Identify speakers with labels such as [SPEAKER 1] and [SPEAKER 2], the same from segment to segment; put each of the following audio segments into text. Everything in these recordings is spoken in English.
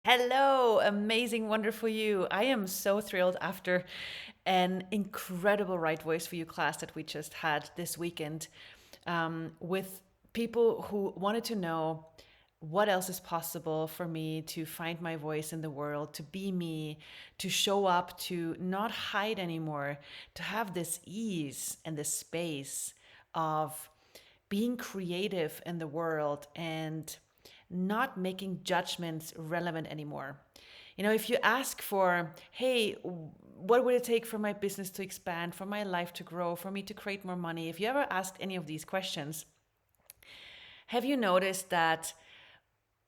[SPEAKER 1] Hello, amazing, wonderful you. I am so thrilled after an incredible Right Voice for You class that we just had this weekend with people who wanted to know what else is possible for me to find my voice in the world, to be me, to show up, to not hide anymore, to have this ease and this space of being creative in the world and not making judgments relevant anymore. If you ask for, hey, what would it take for my business to expand, for my life to grow, for me to create more money? If you ever asked any of these questions, have you noticed that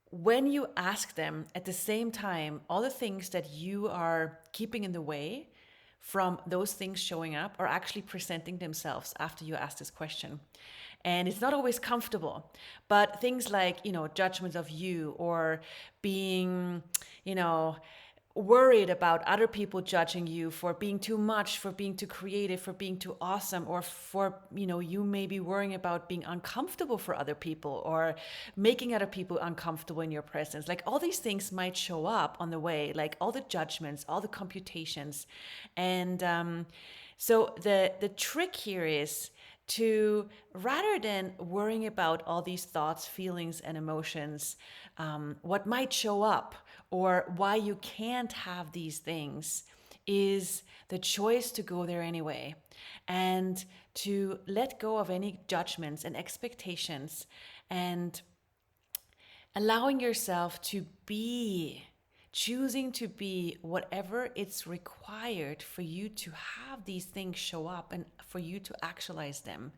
[SPEAKER 1] when you ask them at the same time, all the things that you are keeping in the way from those things showing up are actually presenting themselves after you ask this question? And it's not always comfortable, but things like, judgments of you or being, you know, worried about other people judging you for being too much, for being too creative, for being too awesome, or for, you may be worrying about being uncomfortable for other people or making other people uncomfortable in your presence. Like all these things might show up on the way, like all the judgments, all the computations. And so the trick here is to, rather than worrying about all these thoughts, feelings, and emotions, what might show up or why you can't have these things, is the choice to go there anyway and to let go of any judgments and expectations and allowing yourself to be, choosing to be whatever it's required for you to have these things show up and for you to actualize them.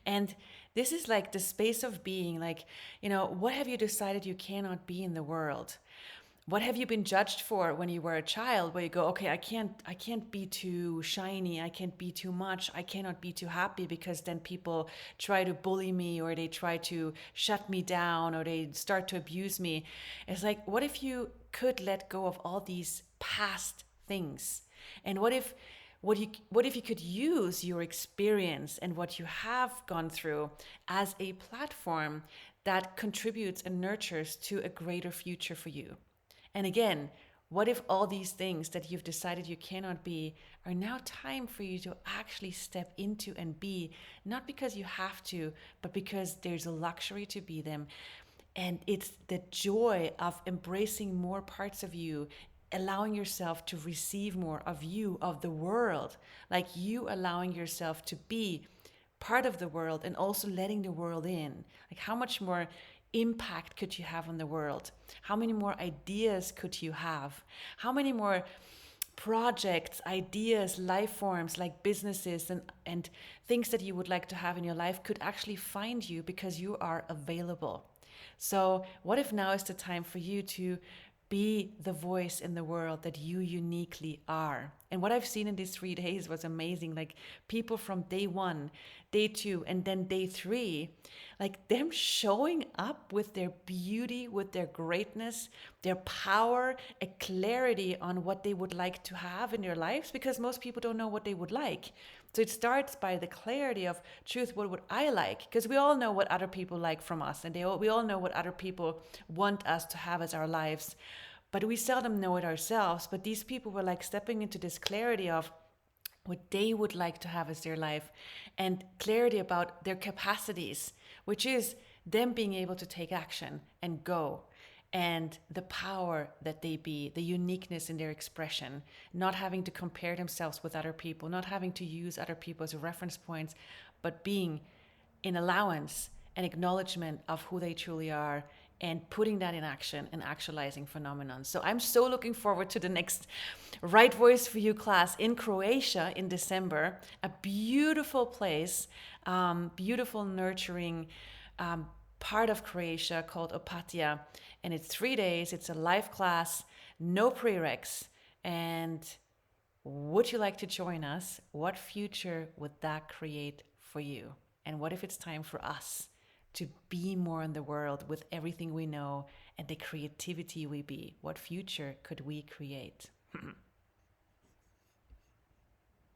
[SPEAKER 1] And this is like the space of being, like, what have you decided you cannot be in the world? What have you been judged for when you were a child, where you go, okay, I can't be too shiny, I can't be too much, I cannot be too happy, because then people try to bully me or they try to shut me down or they start to abuse me. It's like, what if you could let go of all these past things? And what if you could use your experience and what you have gone through as a platform that contributes and nurtures to a greater future for you? And again, what if all these things that you've decided you cannot be are now time for you to actually step into and be, not because you have to, but because there's a luxury to be them. And it's the joy of embracing more parts of you, allowing yourself to receive more of you, of the world, like you allowing yourself to be part of the world and also letting the world in. Like, how much more impact could you have on the world? How many more ideas could you have? How many more projects, ideas, life forms like businesses and things that you would like to have in your life could actually find you because you are available? So, what if now is the time for you to be the voice in the world that you uniquely are? And what I've seen in these 3 days was amazing. Like people from day one, day two, and then day three, like them showing up with their beauty, with their greatness, their power, a clarity on what they would like to have in their lives, because most people don't know what they would like. So it starts by the clarity of truth. What would I like? Because we all know what other people like from us, and we all know what other people want us to have as our lives. But we seldom know it ourselves. But these people were like stepping into this clarity of what they would like to have as their life and clarity about their capacities, which is them being able to take action and go, and the power that they be, the uniqueness in their expression, not having to compare themselves with other people, not having to use other people as reference points, but being in allowance and acknowledgement of who they truly are and putting that in action and actualizing phenomenon. So I'm so looking forward to the next Right Voice for You class in Croatia in December. A beautiful place, beautiful, nurturing part of Croatia called Opatia. And it's 3 days, it's a live class, no prereqs. And would you like to join us? What future would that create for you? And what if it's time for us to be more in the world with everything we know and the creativity we be? What future could we create?